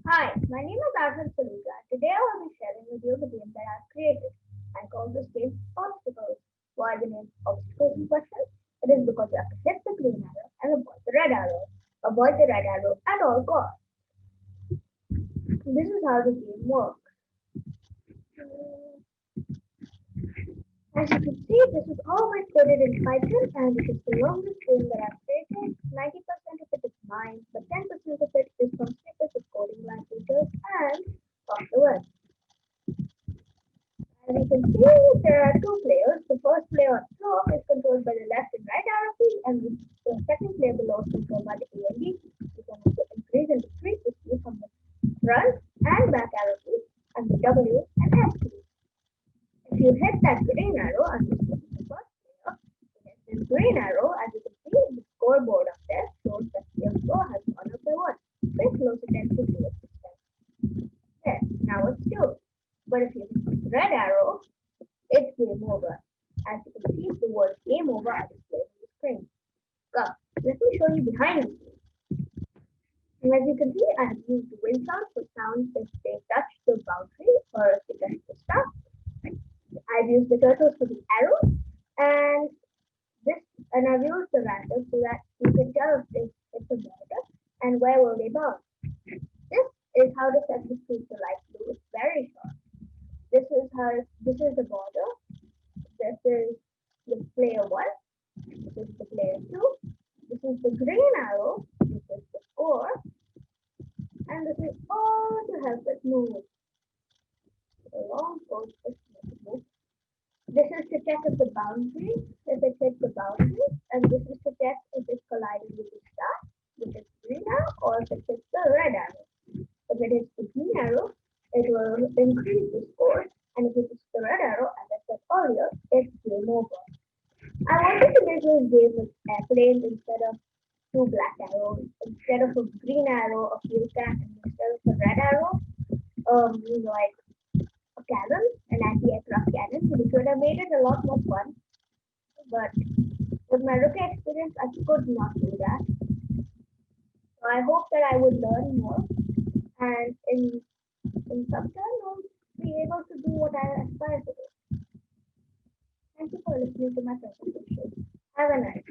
Hi, my name is Aarhan Saluja. Today I will be sharing with you the game that I've created. I call this game Obstacles. Why the name Obstacles in question? It is because you have to hit the green arrow and avoid the red arrow. Avoid the red arrow at all costs. This is how the game works. As you can see, this is always coded in Python and it is the longest game that I've created. 90% of it is mine, but 10% of it is from snippets of coding languages and software. As you can see, there are two players. The first player on top is controlled by the left and right arrow key, and the second player below is controlled by the A and B. You can also increase and decrease the speed from the front and back arrow keys and the W and F keys. If you hit that green arrow and this is the first player, this green arrow, as you can see, the scoreboard up there shows that your score has gone up by one. Pay close attention to it. There, now it's two. But if you hit the red arrow, it's game over. As you can see, the word game over are displayed on the screen. Come, let me show you behind the scenes. And as you can see, I have used the wind sound for sounds if they touch the boundary or if they touch the stuff. I've used the turtles for the arrows and this and I've used the random so that you can tell if it's a border and where will they bounce. This is how to set the speed to light blue. It's very short. This is the border. This is the player one. This is the player two. This is the green arrow. This is the score. And this is all to help it move. The long code is move. This is to check if the boundary, if it hits the boundary, and this is to check if it's collided with the star, which is green arrow, or if it hits the red arrow. If it hits the green arrow, it will increase the score, and if it hits the red arrow, as I said earlier, it's game over. I wanted to make this game with airplanes instead of two black arrows, instead of a green arrow, a fuel tank, and instead of a red arrow, like a cannon, an anti-aircraft cannon, which would have made it a lot more fun. But with my rookie experience, I could not do that. So I hope that I would learn more, and in some time I'll be able to do what I aspire to do. Thank you for listening to my presentation. Have a nice